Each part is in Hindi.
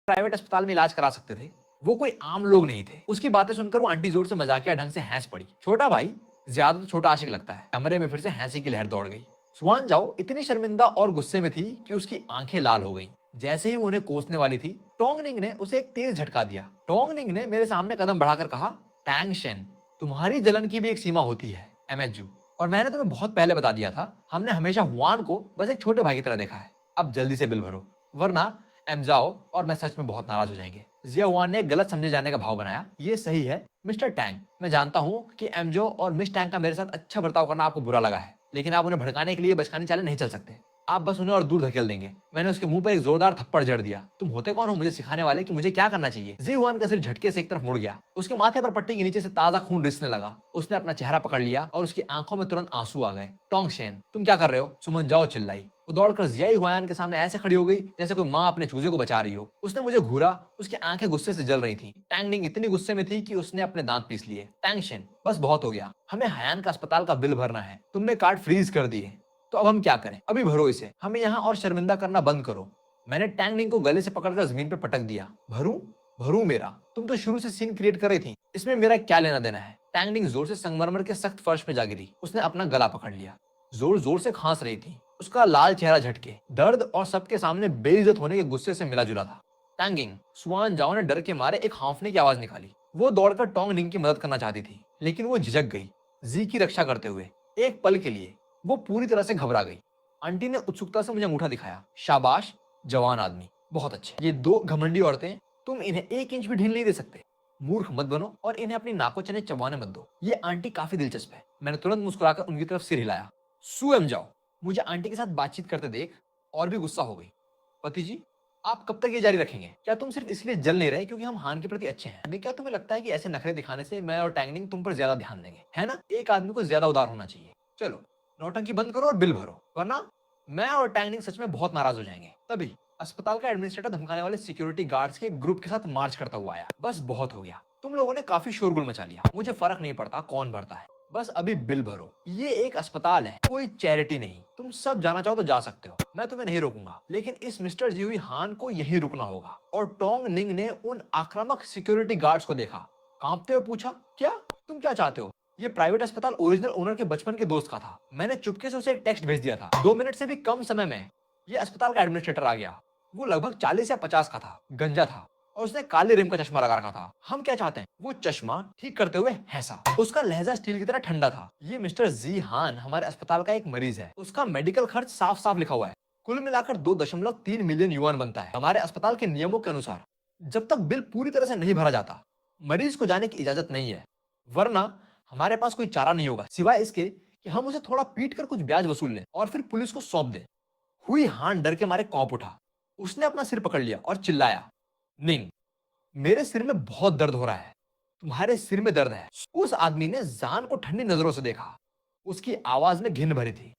प्राइवेट अस्पताल में इलाज करा सकते थे। वो कोई आम लोग नहीं थे। उसकी बातें सुनकर वो आंटी जोर से मजाकिया ढंग से हंस पड़ी। छोटा भाई ज्यादा तो छोटा आशिक लगता है। कमरे में फिर से हंसी की लहर दौड़ गई। सुहान जाओ इतनी शर्मिंदा और गुस्से में थी कि उसकी आंखें लाल हो गईं। जैसे ही वो उन्हें कोसने वाली थी, टोंगनिंग ने उसे एक तेज झटका दिया। टोंगनिंग ने मेरे सामने कदम बढ़ाकर कहा, टैंग शेन, तुम्हारी जलन की भी एक सीमा होती है, एमएचजू। और मैंने तुम्हें बहुत पहले बता दिया था, हमने हमेशा हुआन को बस एक छोटे भाई की तरह देखा है। अब जल्दी से बिल भरो, वरना एमजाओ और मैं सच में बहुत नाराज हो जाएंगे। जिया हुआन ने गलत समझे जाने का भाव बनाया। ये सही है मिस्टर टैंग, मैं जानता हूँ कि एमजो और मिस टैंग का मेरे साथ अच्छा बर्ताव करना आपको बुरा लगा है, लेकिन आप उन्हें भड़काने के लिए बचकाने चाले नहीं चल सकते। आप बस उन्हें और दूर धकेल देंगे। मैंने उसके मुंह पर एक जोरदार थप्पड़ जड़ दिया। तुम होते कौन हो मुझे सिखाने वाले कि मुझे क्या करना चाहिए? जी हुआन का सिर झटके से एक तरफ मुड़ गया। उसके माथे पर पट्टी के नीचे से ताजा खून रिसने लगा। उसने अपना चेहरा पकड़ लिया और उसकी आंखों में तुरंत आंसू आ गए। टोंग शेन, तुम क्या कर रहे हो? सुमन जाओ चिल्लाई। वो दौड़कर जियाई हुआन के सामने ऐसे खड़ी हो गई जैसे कोई माँ अपने चूजे को बचा रही हो। उसने मुझे घूरा। उसकी आंखें गुस्से से जल रही थी। टैंगनिंग इतनी गुस्से में थी कि उसने अपने दांत पीस लिए। टैंग शेन, बस बहुत हो गया। हमें हयान का अस्पताल का बिल भरना है। तुमने कार्ड फ्रीज कर दिए, तो अब हम क्या करें? अभी भरो इसे, हमें यहाँ और शर्मिंदा करना बंद करो। मैंने टैंगनिंग को गले से पकड़कर जमीन पर पटक दिया। भरूं? भरूं मेरा? तुम तो शुरू से सीन क्रिएट कर रही थी, इसमें मेरा क्या लेना देना है? टैंगनिंग जोर से संगमरमर के सख्त फर्श पे जा गिरी। उसने अपना गला पकड़ लिया। जोर जोर से खांस रही थी। उसका लाल चेहरा झटके, दर्द और सबके सामने बेइज्जत होने के गुस्से से मिला जुला था। टैंगिंग, सुआन जाओ ने डर के मारे एक हांफने की आवाज निकाली। वो दौड़कर टोंग निंग की मदद करना चाहती थी, लेकिन वो झिझक गई। जी की रक्षा करते हुए एक पल के लिए वो पूरी तरह से घबरा गई। आंटी ने उत्सुकता से मुझे अंगूठा दिखाया। शाबाश, जवान आदमी, बहुत अच्छे। ये दो घमंडी औरतें, तुम इन्हें 1 इंच भी ढील नहीं दे सकते। मूर्ख मत बनो और इन्हें अपनी नाकों चने चबाने मत दो। ये आंटी काफी दिलचस्प है। मैंने तुरंत मुस्कुराकर उनकी तरफ सिर हिलाया। सुएम जाओ। मुझे आंटी के साथ बातचीत करते देख और भी गुस्सा हो गई। पति जी, आप कब तक ये जारी रखेंगे? क्या तुम सिर्फ इसलिए जल नहीं रहे क्योंकि हम हान के प्रति अच्छे हैं? क्या तुम्हें लगता है कि ऐसे नखरे दिखाने से मैं और टैंगनिंग तुम पर ज्यादा ध्यान देंगे? है ना? एक आदमी को ज्यादा उदार होना चाहिए। चलो नौटंकी बंद करो और बिल भरो, वरना मैं और टैंगनिंग सच में बहुत नाराज हो जाएंगे। तभी अस्पताल का एडमिनिस्ट्रेटर धमकाने वाले सिक्योरिटी गार्ड्स के एक ग्रुप के साथ मार्च करता हुआ आया। बस बहुत हो गया, तुम लोगों ने काफी शोरगुल मचा लिया। मुझे फर्क नहीं पड़ता कौन भरता है, बस अभी बिल भरो। ये एक अस्पताल है, कोई चैरिटी नहीं। तुम सब जाना चाहो तो जा सकते हो, मैं तुम्हें नहीं रोकूंगा, लेकिन इस मिस्टर जीवी हान को यहीं रुकना होगा। और टोंग निंग ने उन आक्रामक सिक्योरिटी गार्ड्स को देखा, कांपते हुए पूछा, क्या तुम क्या चाहते हो? ये प्राइवेट अस्पताल ओरिजिनल ओनर के बचपन के दोस्त का था। मैंने चुपके से उसे एक टेक्स्ट भेज दिया था। 2 मिनट से भी कम समय में ये अस्पताल का एडमिनिस्ट्रेटर आ गया। वो लगभग 40 या 50 का था, गंजा था और उसने काले रिम का चश्मा लगा रखा था। हम क्या चाहते हैं? वो चश्मा ठीक करते हुए हंसा। उसका लहजा स्टील की तरह ठंडा था। ये मिस्टर जी हान हमारे अस्पताल का एक मरीज है। उसका मेडिकल खर्च साफ साफ लिखा हुआ है। कुल मिलाकर 2.3 मिलियन युआन बनता है। हमारे अस्पताल के नियमों के अनुसार जब तक बिल पूरी तरह से नहीं भरा जाता, मरीज को जाने की इजाजत नहीं है। वरना हमारे पास कोई चारा नहीं होगा सिवाय इसके कि हम उसे थोड़ा पीट कर कुछ ब्याज वसूल लें और फिर पुलिस को सौंप दें। हुई हान डर के मारे कौंप उठा। उसने अपना सिर पकड़ लिया और चिल्लाया, निंग, मेरे सिर में बहुत दर्द हो रहा है। तुम्हारे सिर में दर्द है? उस आदमी ने जान को ठंडी नजरों से देखा। उसकी आवाज में घिन भरी थी।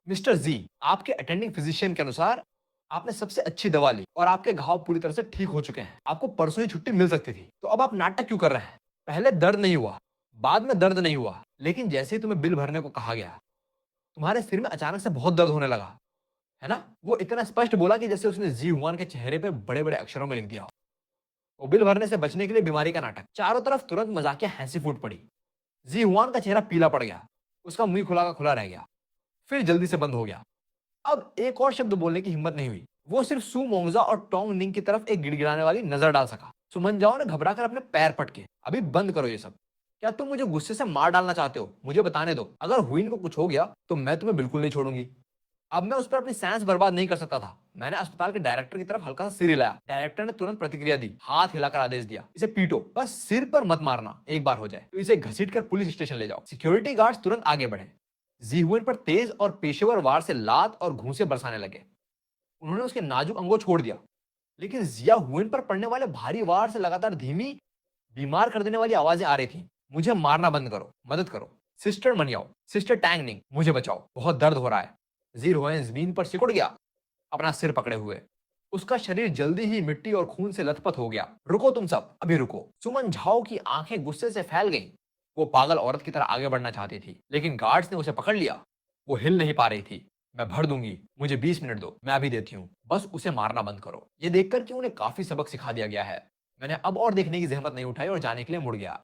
मिस्टर जी, आपके अटेंडिंग फिजिशियन के अनुसार आपने सबसे अच्छी दवा ली और आपके घाव पूरी तरह से ठीक हो चुके हैं। आपको परसों ही छुट्टी मिल सकती थी, तो अब आप नाटक क्यों कर रहे हैं? पहले दर्द नहीं हुआ, बाद में दर्द नहीं हुआ, लेकिन जैसे ही तुम्हें बिल भरने को कहा गया, तुम्हारे सिर में अचानक से बहुत दर्द होने लगा, है ना? वो इतना स्पष्ट बोला कि जैसे उसने जी हुआन के चेहरे पे बड़े बड़े अक्षरों में लिख दिया हो। वो बिल भरने से बचने के लिए बीमारी का नाटक। चारों तरफ तुरंत मजाकिया हंसी फूट पड़ी। जी हुआन का चेहरा पीला पड़ गया। उसका मुंह खुला का खुला रह गया, फिर जल्दी से बंद हो गया। अब एक और शब्द बोलने की हिम्मत नहीं हुई। वो सिर्फ सू मोंगजा और टोंग निंग की तरफ एक गिड़गिड़ाने वाली नजर डाल सका। सुमन जाओ ने घबरा कर अपने पैर पटके। अभी बंद करो ये सब। क्या तुम मुझे गुस्से से मार डालना चाहते हो? मुझे बताने दो, अगर हुइन को कुछ हो गया तो मैं तुम्हें बिल्कुल नहीं छोड़ूंगी। अब मैं उस पर अपनी सांस बर्बाद नहीं कर सकता था। मैंने अस्पताल के डायरेक्टर की तरफ हल्का सा सिर हिलाया। डायरेक्टर ने तुरंत प्रतिक्रिया दी, हाथ हिलाकर आदेश दिया, इसे पीटो, बस सिर पर मत मारना। एक बार हो जाए तो इसे घसीटकर पुलिस स्टेशन ले जाओ। सिक्योरिटी गार्ड्स तुरंत आगे बढ़े। जीहुएन पर तेज और पेशेवर वार से लात और घूंसे बरसाने लगे। उन्होंने उसके नाजुक अंगों छोड़ दिया, लेकिन जिया हुएन पर पड़ने वाले भारी वार से लगातार धीमी, बीमार कर देने वाली आवाजें आ रही थी। मुझे मारना बंद करो, मदद करो। सिस्टर मनियाओ, सिस्टर टैंगनिंग, मुझे बचाओ, बहुत दर्द हो रहा है। जी हुएन जमीन पर सिकुड़ गया, अपना सिर पकड़े हुए। उसका शरीर जल्दी ही मिट्टी और खून से लथपथ हो गया। रुको तुम सब, अभी रुको। सुमन झाओ की आंखें गुस्से से फैल गईं। वो पागल औरत की तरह आगे बढ़ना चाहती थी, लेकिन गार्ड्स ने उसे पकड़ लिया। वो हिल नहीं पा रही थी। मैं भर दूंगी, मुझे 20 मिनट दो, मैं अभी देती हूँ, बस उसे मारना बंद करो। ये देखकर कि उन्हें काफी सबक सिखा दिया गया है, मैंने अब और देखने की जहमत नहीं उठाई और जाने के लिए मुड़ गया।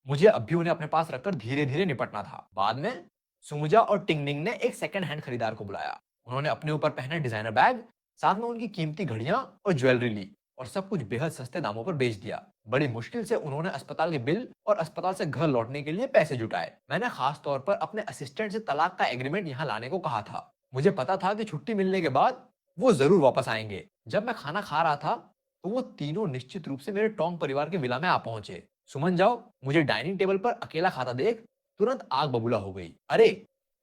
मुझे अब भी उन्हें अपने पास रखकर धीरे धीरे निपटना था। बाद में सुमुजा और टिंगनिंग ने एक सेकंड हैंड खरीदार को बुलाया। उन्होंने अपने ऊपर पहने डिजाइनर बैग, साथ में उनकी कीमती घड़ियां और ज्वेलरी ली और सब कुछ बेहद सस्ते दामों पर बेच दिया। बड़ी मुश्किल से उन्होंने अस्पताल के बिल और अस्पताल से घर लौटने के लिए पैसे जुटाए। मैंने खास तौर पर अपने असिस्टेंट से तलाक का एग्रीमेंट यहाँ लाने को कहा था। मुझे पता था कि छुट्टी मिलने के बाद वो जरूर वापस आएंगे। जब मैं खाना खा रहा था तो वो तीनों निश्चित रूप से मेरे टोंग परिवार के विला में आ पहुंचे। सुमन जाओ मुझे डाइनिंग टेबल पर अकेला खाता देख तुरंत आग बबूला हो गई। अरे,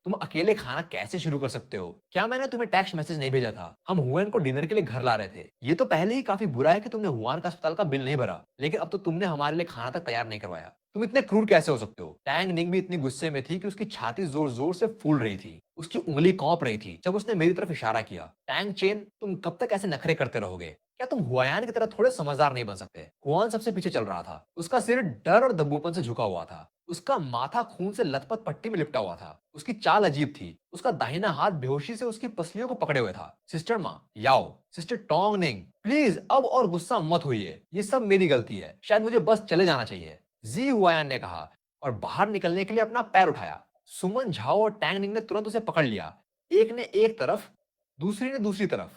तुम अकेले खाना कैसे शुरू कर सकते हो? क्या मैंने तुम्हें टेक्स्ट मैसेज नहीं भेजा था? हम हुआन को डिनर के लिए घर ला रहे थे। ये तो पहले ही काफी बुरा है कि तुमने हुआन का अस्पताल का बिल नहीं भरा, लेकिन अब तो तुमने हमारे लिए खाना तक तैयार नहीं करवाया। तुम इतने क्रूर कैसे हो सकते हो? टैंग निंग भी इतनी गुस्से में थी कि उसकी छाती जोर जोर से फूल रही थी। उसकी उंगली कांप रही थी जब उसने मेरी तरफ इशारा किया। टैंग चेन, तुम कब तक ऐसे नखरे करते रहोगे? क्या तुम हुआन की तरह थोड़े समझदार नहीं बन सकते? हुआन सबसे पीछे चल रहा था। उसका सिर डर और दब्बूपन से झुका हुआ था। उसका माथा खून से लथपथ पट्टी में लिपटा हुआ था। उसकी चाल अजीब थी। उसका दाहिना हाथ बेहोशी से उसकी पसलियों को पकड़े हुए था। सिस्टर माँ याओ, सिस्टर टोंग निंग, प्लीज अब और गुस्सा मत होइए, ये सब मेरी गलती है, शायद मुझे बस चले जाना चाहिए, जी हुआन ने कहा और बाहर निकलने के लिए अपना पैर उठाया। सुमन झाओ और टैंग निंग ने तुरंत उसे पकड़ लिया। एक ने एक तरफ, दूसरी ने दूसरी तरफ।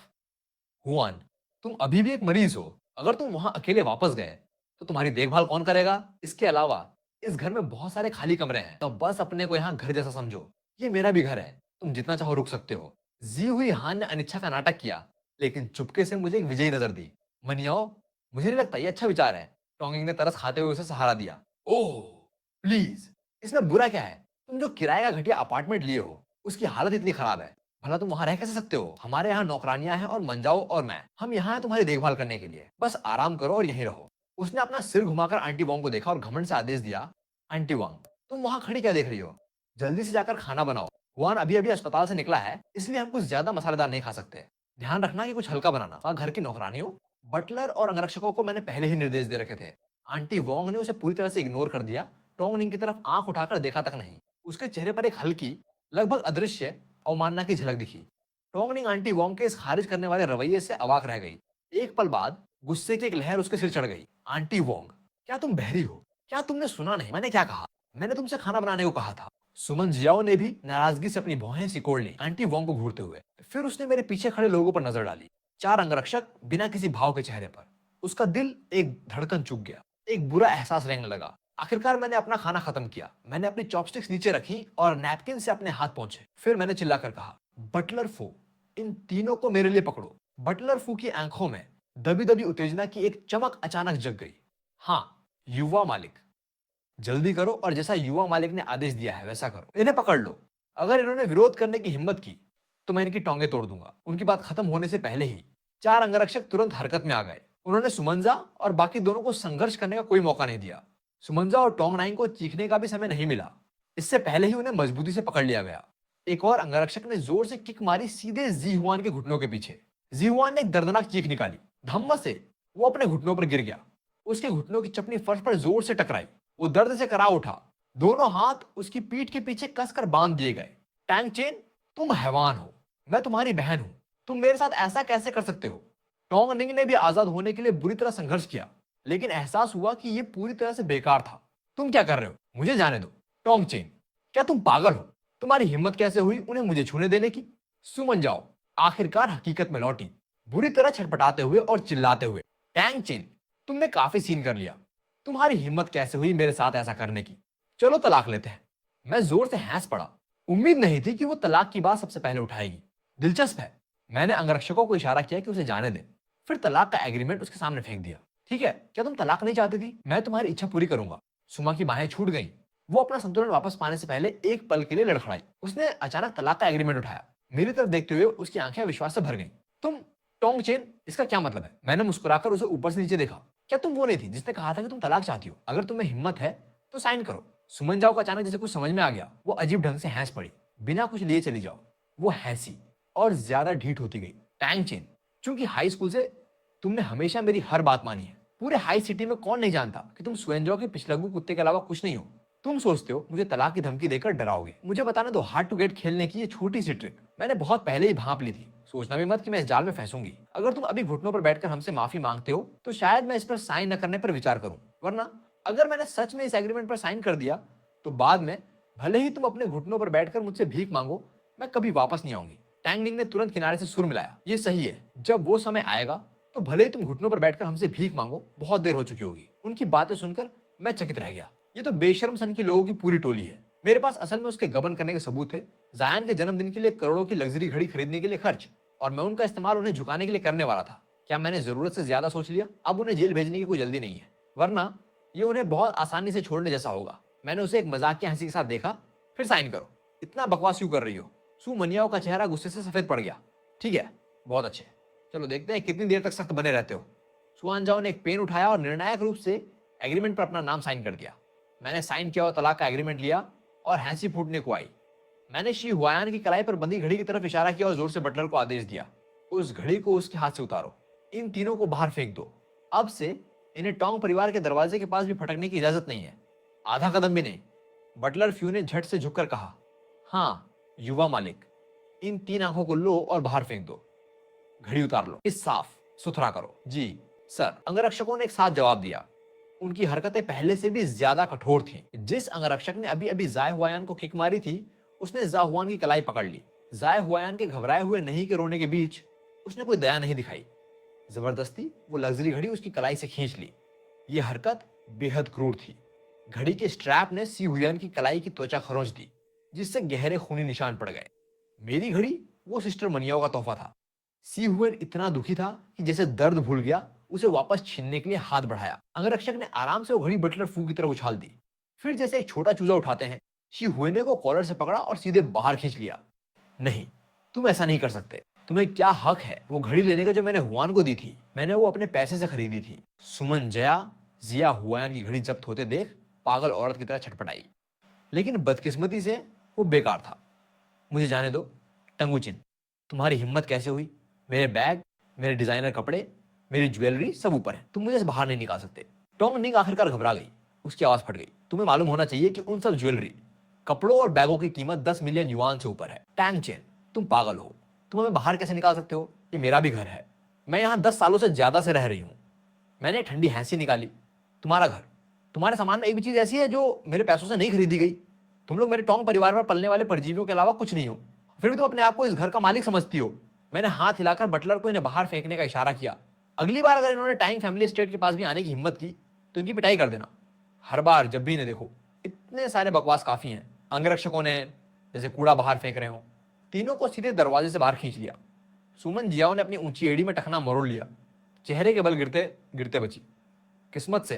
हुआन, तुम अभी भी एक मरीज हो। अगर तुम वहां अकेले वापस गए तो तुम्हारी देखभाल कौन करेगा? इसके अलावा इस घर में बहुत सारे खाली कमरे हैं, तो बस अपने को यहाँ घर जैसा समझो। ये मेरा भी घर है, तुम जितना चाहो रुक सकते हो। जी हुई हान ने अनिच्छा का नाटक किया, लेकिन चुपके से मुझे एक विजयी नजर दी। मनियाओ, मुझे नहीं लगता ये अच्छा विचार है। टोंगिंग ने तरस खाते हुए उसे सहारा दिया। ओह प्लीज, इसमें बुरा क्या है? तुम जो किराए का घटिया अपार्टमेंट लिए हो उसकी हालत इतनी खराब है, भला तुम वहां रह कैसे सकते हो? हमारे यहाँ नौकरानियां हैं और मंजाओ और मैं, हम यहाँ हैं तुम्हारी देखभाल करने के लिए, बस आराम करो और यहीं रहो। उसने अपना सिर घुमाकर आंटी वोंग को देखा और घमंड से आदेश दिया, आंटी वोंग, तुम वहां खड़ी क्या देख रही हो? जल्दी से जाकर खाना बनाओ। हुआन अभी अभी अस्पताल से निकला है, इसलिए हम कुछ ज्यादा मसालेदार नहीं खा सकते। ध्यान रखना कि कुछ हल्का बनाना। और घर की नौकरानियों, बटलर और अंगरक्षकों को मैंने पहले ही निर्देश दे रखे थे। आंटी वोंग ने उसे पूरी तरह से इग्नोर कर दिया। टोंगनिंग की तरफ आंख उठाकर देखा तक नहीं। उसके चेहरे पर एक हल्की, लगभग अदृश्य अवमानना की झलक दिखी। टोंगनिंग आंटी वोंग के इस खारिज करने वाले रवैये से अवाक रह गई। एक पल बाद गुस्से की एक लहर उसके सिर चढ़ गई। आंटी वोंग, क्या तुम बहरी हो? क्या तुमने सुना नहीं मैंने क्या कहा? मैंने तुमसे खाना बनाने को कहा था। सुमन जियाओ ने भी नाराजगी से अपनी भौहें सिकोड़ ली आंटी वोंग को घूरते हुए। फिर उसने मेरे पीछे खड़े लोगों पर नजर डाली। 4 अंगरक्षक बिना किसी भाव के चेहरे पर। उसका दिल एक धड़कन चुक गया। एक बुरा एहसास रेंगने लगा। आखिरकार मैंने अपना खाना खत्म किया। मैंने अपनी चॉपस्टिक्स नीचे रखी और नैपकिन से अपने हाथ पहुंचे। फिर मैंने चिल्लाकर कहा, बटलर फू, इन तीनों को मेरे लिए पकड़ो। बटलर फू की आंखों में दबी दबी उत्तेजना की एक चमक अचानक जग गई। हाँ, युवा मालिक, जल्दी करो और जैसा युवा मालिक ने आदेश दिया है वैसा करो। इन्हें पकड़ लो। अगर इन्होंने विरोध करने की हिम्मत की तो मैं इनकी टोंगे तोड़ दूंगा। उनकी बात खत्म होने से पहले ही 4 अंगरक्षक तुरंत हरकत में आ गए। उन्होंने सुमंजा और बाकी दोनों को संघर्ष करने का कोई मौका नहीं दिया। सुमंजा और टोंग नाइन को चीखने का भी समय नहीं मिला। इससे पहले ही उन्हें मजबूती से पकड़ लिया गया। एक और अंगरक्षक ने जोर से किक मारी सीधे जी हुआन के घुटनों के पीछे। जी हुआन ने एक दर्दनाक चीख निकाली। धम्म से वो अपने घुटनों पर गिर गया। उसके घुटनों की चपनी फर्श पर जोर से टकराई। वो दर्द से करा उठा। दोनों हाथ उसकी पीठ के पीछे कसकर बांध दिए गए। टैंग चेन, तुम हैवान हो, मैं तुम्हारी बहन हूं, तुम मेरे साथ ऐसा कैसे कर सकते हो? टोंग निंग ने भी आजाद होने के लिए बुरी तरह संघर्ष किया, लेकिन एहसास हुआ कि यह पूरी तरह से बेकार था। तुम क्या कर रहे हो? मुझे जाने दो। टोंग चेन, क्या तुम पागल हो? तुम्हारी हिम्मत कैसे हुई उन्हें मुझे छूने देने की? सुमन जाओ आखिरकार हकीकत में लौटी, बुरी तरह छटपटाते हुए और चिल्लाते हुए। टैंग चेन, तुमने काफी सीन कर लिया। तुम्हारी हिम्मत कैसे हुई मेरे साथ ऐसा करने की? चलो तलाक लेते हैं। मैं जोर से हंस पड़ा। उम्मीद नहीं थी कि वो तलाक की बात सबसे पहले उठाएगी। दिलचस्प है। मैंने अंगरक्षकों को इशारा किया कि उसे जाने दें, फिर तलाक का एग्रीमेंट उसके सामने फेंक दिया। ठीक है, क्या तुम तलाक नहीं चाहती थी? मैं तुम्हारी इच्छा पूरी करूंगा। सुमा की बाहें छूट गईं। वो अपना संतुलन वापस पाने से पहले एक पल के लिए लड़खड़ाई। उसने अचानक तलाक का एग्रीमेंट उठाया। मेरी तरफ देखते हुए उसकी आंखें विश्वास से भर गईं। तुम, टोंग चेन, इसका क्या मतलब है? मैंने मुस्कुराकर उसे ऊपर से नीचे देखा। क्या तुम वो नहीं थी जिसने कहा था कि तुम तलाक चाहती हो? अगर तुम्हें हिम्मत है तो साइन करो। सुमन जाओ को अचानक जैसे कुछ समझ में आ गया। वो अजीब ढंग से हंस पड़ी। बिना कुछ लिए चली जाओ। वो हंसी और ज्यादा ढीठ होती गई। टैंग चेन, चूंकि हाई स्कूल से तुमने हमेशा मेरी हर बात मानी है, पूरे हाई सिटी में कौन नहीं जानता कि तुम सुएंजो के पिछलग्गू कुत्ते के अलावा कुछ नहीं हो। तुम सोचते हो मुझे तलाक की धमकी देकर डराओगे। मुझे बताने दो हार्ड टू गेट खेलने की ये छोटी सी ट्रिक मैंने बहुत पहले ही भांप ली थी। सोचना भी मत कि मैं इस जाल में फंसूंगी। अगर तुम अभी घुटनों पर बैठकर हमसे माफी मांगते हो तो शायद मैं इस पर साइन न करने पर विचार करूं, वरना अगर मैंने सच में इस एग्रीमेंट पर साइन कर दिया तो बाद में भले ही तुम अपने घुटनों पर बैठकर मुझसे भीख मांगो, मैं कभी वापस नहीं आऊंगी। टैंग निंग ने तुरंत किनारे से सुर मिलाया, ये सही है, जब वो समय आएगा तो भले ही तुम घुटनों पर बैठकर हमसे भीख मांगो, बहुत देर हो चुकी होगी। उनकी बातें सुनकर मैं चकित रह गया। ये तो बेशर्म सन के लोगों की पूरी टोली है। मेरे पास असल में उसके गबन करने के सबूत थे। जायन के जन्मदिन के लिए करोड़ों की लग्जरी घड़ी खरीदने के लिए खर्च, और मैं उनका इस्तेमाल उन्हें झुकाने के लिए करने वाला था। क्या मैंने जरूरत से ज्यादा सोच लिया? अब उन्हें जेल भेजने की कोई जल्दी नहीं है, वरना ये उन्हें बहुत आसानी से छोड़ने जैसा होगा। मैंने उसे एक मजाक की हंसी के साथ देखा। फिर साइन करो। इतना बकवास क्यों कर रही हो? सू मनियाओ का चेहरा गुस्से से सफेद पड़ गया। ठीक है, बहुत अच्छे, चलो देखते हैं कितनी देर तक सख्त बने रहते हो। सुआन जाओ ने एक पेन उठाया और निर्णायक रूप से एग्रीमेंट पर अपना नाम साइन कर दिया। मैंने साइन किया और तलाक का एग्रीमेंट लिया और हंसी फूटने को आई। मैंने शी हुआयान की कलाई पर बंधी घड़ी की तरफ इशारा किया और जोर से बटलर को आदेश दिया, उस घड़ी को उसके हाथ से उतारो, इन तीनों को बाहर फेंक दो। अब से इन्हें टोंग परिवार के दरवाजे के पास भी फटकने की इजाजत नहीं है, आधा कदम भी नहीं। बटलर फ्यू ने झट से झुककर कहा, हाँ युवा मालिक, इन तीन आंखों को लो और बाहर फेंक दो, घड़ी उतार लो, इस साफ सुथरा करो। जी सर, अंगरक्षकों ने एक साथ जवाब दिया। उनकी हरकतें पहले से भी ज्यादा कठोर थीं। जिस अंगरक्षक ने अभी अभी जाय हुआयान को किक मारी थी, उसने जाहुआन की कलाई पकड़ ली। जाय हुआयान के घबराए हुए नहीं के रोने के बीच उसने कोई दया नहीं दिखाई। जबरदस्ती वो लग्जरी घड़ी उसकी कलाई से खींच ली। ये हरकत बेहद क्रूर थी। घड़ी के स्ट्रैप ने सी हुआयान की कलाई की त्वचा खरोंच दी, जिससे गहरे खूनी निशान पड़ गए। मेरी घड़ी वो सिस्टर मनियाओ का तोहफा था। सी हुएन इतना दुखी था कि जैसे दर्द भूल गया, उसे वापस छीनने के लिए हाथ बढ़ाया। अंगरक्षक ने आराम से वो घड़ी बटलर फू की तरफ उछाल दी। फिर जैसे एक छोटा चूजा उठाते हैं, शी हुएने को कॉलर से पकड़ा और सीधे बाहर खींच लिया। नहीं, तुम ऐसा नहीं कर सकते। तुम्हें क्या हक है वो घड़ी लेने का जो मैंने हुआन को दी थी? मैंने वो अपने पैसे से खरीदी थी। सुमन जया जिया हुआन की घड़ी जब्त होते देख पागल औरत की तरह छटपटाई, लेकिन बदकिस्मती से वो बेकार था। मुझे जाने दो टंगुचिन, तुम्हारी हिम्मत कैसे हुई? मेरे बैग, मेरे डिजाइनर कपड़े, मेरी ज्वेलरी सब ऊपर है, तुम मुझे बाहर नहीं निकाल सकते। टोंग निंग आखिरकार घबरा गई, उसकी आवाज फट गई। तुम्हें मालूम होना चाहिए कि उन सब ज्वेलरी, कपड़ों और बैगों की कीमत 10 मिलियन युआन से ऊपर है। टैंग चेन, तुम पागल हो, तुम हमें बाहर कैसे निकाल सकते हो? ये मेरा भी घर है, मैं यहाँ 10 सालों से ज्यादा से रह रही हूँ। मैंने ठंडी हंसी निकाली। तुम्हारा घर, तुम्हारे सामान में एक भी चीज ऐसी है जो मेरे पैसों से नहीं खरीदी गई? तुम लोग मेरे टोंग परिवार पर पलने वाले परजीवियों के अलावा कुछ नहीं हो, फिर भी तुम अपने आप को इस घर का मालिक समझती हो। मैंने हाथ हिलाकर बटलर को इन्हें बाहर फेंकने का इशारा किया। अगली बार अगर इन्होंने टाइम फैमिली एस्टेट के पास भी आने की हिम्मत की तो इनकी पिटाई कर देना। हर बार जब भी इन्हें देखो, इतने सारे बकवास काफी हैं। अंगरक्षकों ने जैसे कूड़ा बाहर फेंक रहे हो। तीनों को सीधे दरवाजे से बाहर खींच लिया। सुमन जियाओ ने अपनी ऊंची एड़ी में टखना मरोड़ लिया, चेहरे के बल गिरते गिरते बची। किस्मत से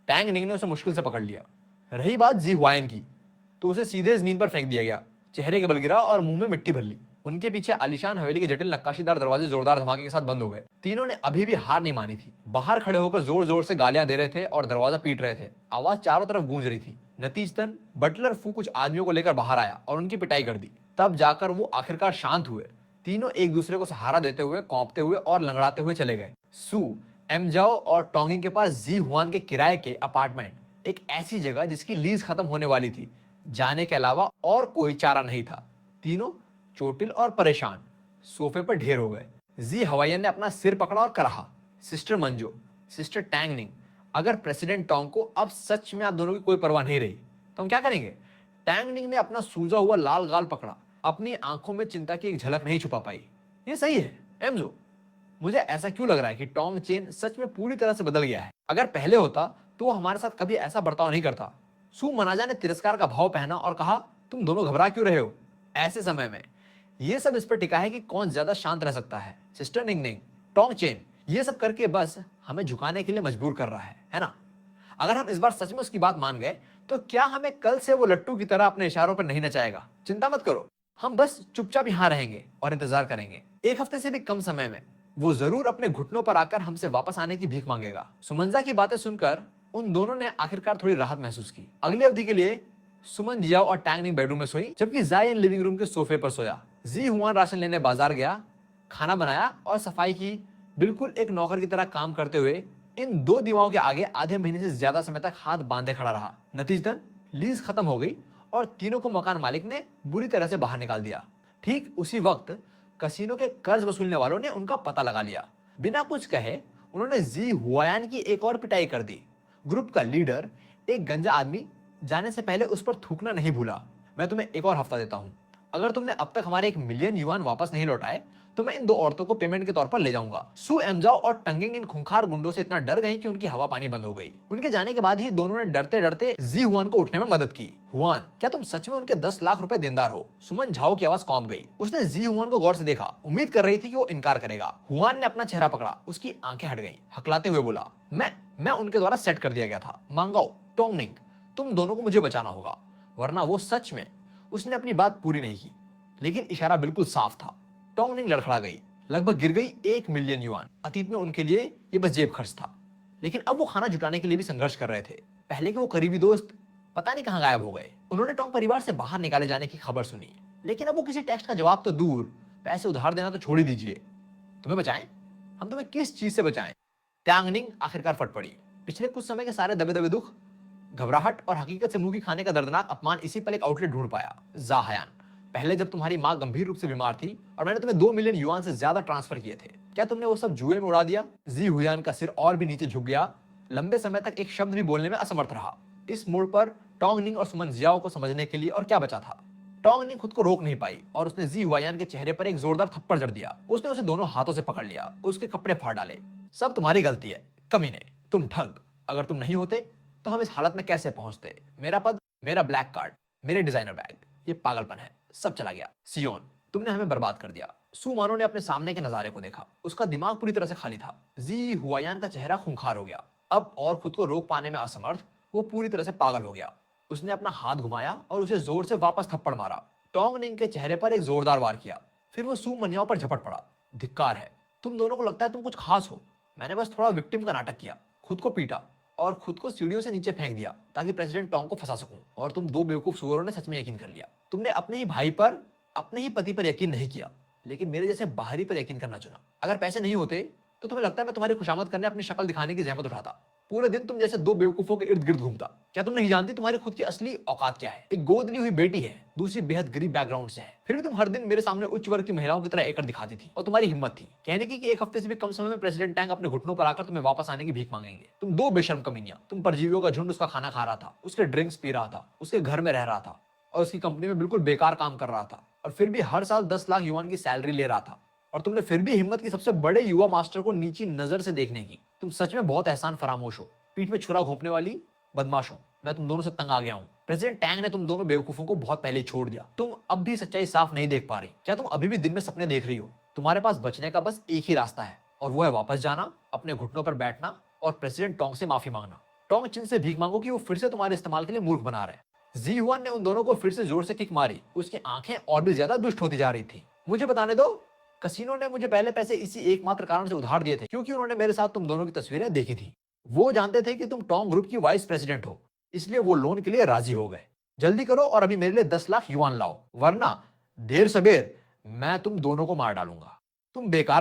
टैंग निंग ने उसे मुश्किल से पकड़ लिया। रही बात जी हुआयन की, तो उसे सीधे जमीन पर फेंक दिया गया, चेहरे के बल गिरा और मुंह में मिट्टी भर ली। उनके पीछे आलीशान हवेली के जटिल नक्काशीदार दरवाजे जोरदार धमाके के साथ बंद हो गए। तीनों ने अभी भी हार नहीं मानी थी। बाहर खड़े होकर जोर जोर से गालियां दे रहे थे और दरवाजा पीट रहे थे। आवाज चारों तरफ गूंज रही थी। नतीजतन बटलर फू कुछ आदमियों को लेकर बाहर आया और उनकी पिटाई कर दी। तब जाकर वो आखिरकार शांत हुए। तीनों एक दूसरे को सहारा देते हुए, कौंपते हुए और लंगड़ाते हुए चले गए। सू, एमजाओ और टोंगिंग के पास जी हुआन के किराए के अपार्टमेंट, एक ऐसी जगह जिसकी लीज खत्म होने वाली थी, जाने के अलावा और कोई चारा नहीं था। तीनों चोटिल और परेशान सोफे पर ढेर हो गए। जी हवाइयन ने अपना सिर पकड़ा और कहा, सिस्टर मंजो, सिस्टर टैंग निंग, अगर प्रेसिडेंट टोंग को अब सच में आप दोनों की कोई परवाह नहीं रही तो हम क्या करेंगे? टैंग निंग ने अपना सूजा हुआ लाल गाल पकड़ा, अपनी आंखों में चिंता की एक झलक नहीं छुपा पाई। ये सही है एमजो, मुझे ऐसा क्यों लग रहा है कि टोंग चेन सच में पूरी तरह से बदल गया है। अगर पहले होता तो वो हमारे साथ कभी ऐसा बर्ताव नहीं करता। सू मनाजा ने तिरस्कार का भाव पहना और कहा, तुम दोनों घबरा क्यों रहे हो? ऐसे समय में ये सब इस पर टिका है कि कौन ज्यादा शांत रह सकता है। सिस्टर निंग निंग, टोंग चेन ये सब करके बस हमें झुकाने के लिए मजबूर कर रहा है ना? अगर हम इस बार सच में उसकी बात मान गए तो क्या हमें कल से वो लट्टू की तरह अपने इशारों पर नहीं नचाएगा? चिंता मत करो, हम बस चुपचाप यहाँ रहेंगे और इंतजार करेंगे। एक हफ्ते से भी कम समय में वो जरूर अपने घुटनों पर आकर हमसे वापस आने की भीख मांगेगा। सुमंजा की बातें सुनकर उन दोनों ने आखिरकार थोड़ी राहत महसूस की। अगली अवधि के लिए सुमन जियाओ और टैंग निंग बेडरूम में सोई, जबकि जायन लिविंग रूम के सोफे पर सोया। जी हुआन राशन लेने बाजार गया, खाना बनाया और सफाई की, बिल्कुल एक नौकर की तरह काम करते हुए इन दो दीवारों के आगे आधे महीने से ज्यादा समय तक हाथ बांधे खड़ा रहा। नतीजतन लीज खत्म हो गई और तीनों को मकान मालिक ने बुरी तरह से बाहर निकाल दिया। ठीक उसी वक्त कसिनो के कर्ज वसूलने वालों ने उनका पता लगा लिया। बिना कुछ कहे उन्होंने जी हुआयान की एक और पिटाई कर दी। ग्रुप का लीडर, एक गंजा आदमी, जाने से पहले उस पर थूकना नहीं भूला। मैं तुम्हें एक और हफ्ता देता हूं। अगर तुमने अब तक हमारे 1 मिलियन युआन वापस नहीं लौटाए तो मैं इन 2 औरतों को पेमेंट के तौर पर ले जाऊंगा। सु एमजाओ और टंगिंग इन खूंखार गुंडों से इतना डर गई कि उनकी हवा पानी बंद हो गई। उनके जाने के बाद ही दोनों ने डरते डरते जी हुआन को उठने में मदद की। हुआन, क्या तुम सच में उनके 10 लाख रुपए देनदार हो? सुमन झाओ की आवाज कौंप गई। उसने जी हुआन को गौर से देखा। उम्मीद कर रही थी कि वो इनकार करेगा। हुआन ने अपना चेहरा पकड़ा। उसकी आंखें हट गईं। हकलाते हुए बोला, मैं उनके द्वारा सेट कर दिया गया था। मांगाओ, टोंगनिंग, तुम दोनों को मुझे बचाना होगा, वरना वो सच में। उसने अपनी बात पूरी नहीं की, लेकिन इशारा बिल्कुल साफ था। टोंगनिंग लड़खड़ा गई, लगभग गिर गई। 1 मिलियन युआन अतीत में उनके लिए ये बस जेब खर्च था, लेकिन अब वो खाना जुटाने के लिए भी संघर्ष कर रहे थे। पहले के वो करीबी दोस्त पता नहीं कहां गायब हो गए। उन्होंने टोंग परिवार से बाहर निकाले जाने की खबर सुनी, लेकिन अब वो किसी टेक्स्ट का जवाब तो दूर, पैसे उधार देना तो छोड़ ही दीजिए। तुम्हें बचाएं? हम तुम्हें किस चीज से बचाएं? टैंगनिंग आखिरकार फट पड़ी। पिछले कुछ समय के सारे दबे दबे दुख, घबराहट और हकीकत से मुंह की खाने का दर्दनाक अपमान इसी पल एक आउटलेट ढूंढ पाया। जाहयान, पहले जब तुम्हारी माँ गंभीर रूप से बीमार थी और मैंने तुम्हें 2 मिलियन युआन से ज्यादा ट्रांसफर किए थे, क्या तुमने वो सब जुए में उड़ा दिया? जी हुयान का सिर और भी नीचे झुक गया। लंबे समय तक एक शब्द भी बोलने में असमर्थ रहा। इस मोड़ पर टोंगनिंग और सुमन जियाओ को समझने के लिए और क्या बचा था? टोंगनिंग खुद को रोक नहीं पाई और उसने जी हुआयान के चेहरे पर एक जोरदार थप्पड़ जड़ दिया। उसने उसे दोनों हाथों से पकड़ लिया, उसके कपड़े फाड़ डाले। सब तुम्हारी गलती है, कमीने, तुम ठग। अगर तुम नहीं होते तो हम इस हालत में कैसे पहुंचते? मेरा पद, मेरा ब्लैक कार्ड, मेरे डिजाइनर बैग, ये पागलपन है, सब चला गया। सियोन, तुमने हमें बर्बाद कर दिया। सु मानो ने अपने सामने के नजारे को देखा। उसका दिमाग पूरी तरह से खाली था। जी हुआयान का चेहरा खूंखार हो गया। अब और खुद को रोक पाने में असमर्थ, वो पूरी तरह से पागल हो गया। उसने अपना हाथ घुमाया और उसे जोर से वापस थप्पड़ मारा। टोंगनिंग के चेहरे पर एक जोरदार वार किया। फिर वो सु मनियाओं पर झपट पड़ा। धिक्कार है, तुम दोनों को लगता है तुम कुछ खास हो। मैंने बस थोड़ा विक्टिम का नाटक किया, खुद को पीटा और खुद को सीढ़ियों से नीचे फेंक दिया ताकि प्रेसिडेंट टोंग को फंसा सकूं। और तुम 2 बेवकूफ सुअरों ने सच में यकीन कर लिया। तुमने अपने ही भाई पर, अपने ही पति पर यकीन नहीं किया, लेकिन मेरे जैसे बाहरी पर यकीन करना चुना। अगर पैसे नहीं होते तो तुम्हें लगता है मैं तुम्हारी खुशामद करने अपनी शक्ल दिखाने की जहमत उठाता? पूरे दिन तुम जैसे 2 बेवकूफों के इर्द गिर्द घूमता। क्या तुम नहीं जानती तुम्हारी खुद की असली औकात क्या है? एक गोद ली हुई बेटी है, दूसरी बेहद गरीब बैकग्राउंड से है, फिर भी तुम हर दिन मेरे सामने उच्च वर्ग की महिलाओं की तरह एकड़ दिखाती थी। और तुम्हारी हिम्मत थी कहने की कि 1 हफ्ते से भी कम समय में प्रेसिडेंट टैंग अपने घुटनों पर आकर तुम्हें वापस आने की भीख मांगेंगे। तुम 2 बेशर्म कमीनियां। तुम परजीवियों का झुंड उसका खाना खा रहा था, उसके ड्रिंक्स पी रहा था, उसके घर में रह रहा था और उसकी कंपनी में बिल्कुल बेकार काम कर रहा था, और फिर भी हर साल 10 लाख युआन की सैलरी ले रहा था। और तुमने फिर भी हिम्मत की सबसे बड़े युवा मास्टर को नीची नजर से देखने की। तुम सच में बहुत एहसान फरामोश हो, पीठ में छुरा घोंपने वाली बदमाश हो। मैं तुम दोनों से तंग आ गया हूँ। प्रेसिडेंट टैंग ने तुम दोनों बेवकूफों को बहुत पहले छोड़ दिया। तुम अब भी सच्चाई साफ नहीं देख पा रही। क्या तुम अभी भी दिन में सपने देख रही हो? तुम्हारे पास बचने का बस एक ही रास्ता है, और वो है वापस जाना, अपने घुटनों पर बैठना और प्रेसिडेंट टोंग से माफी मांगना। टोंग चिन से भीख मांगो कि वो फिर से तुम्हारे इस्तेमाल के लिए मूर्ख बना रहे। जी हुआन ने उन दोनों को फिर से जोर से किक मारी। उसकी आंखें और भी ज्यादा दुष्ट होती जा रही थी। मुझे बताने दो, कसिनो ने मुझे पहले पैसे इसी एकमात्र कारण से उधार दिए थे, क्योंकि उन्होंने मेरे साथ तुम दोनों की तस्वीरें देखी थी। वो जानते थे कि तुम टोंग ग्रुप की वाइस प्रेसिडेंट हो, इसलिए वो लोन के लिए राजी हो गए। जल्दी करो और अभी मेरे लिए 10 लाख युआन लाओ, वरना देर सबेर मैं तुम दोनों को मार डालूंगा। तुम बेकार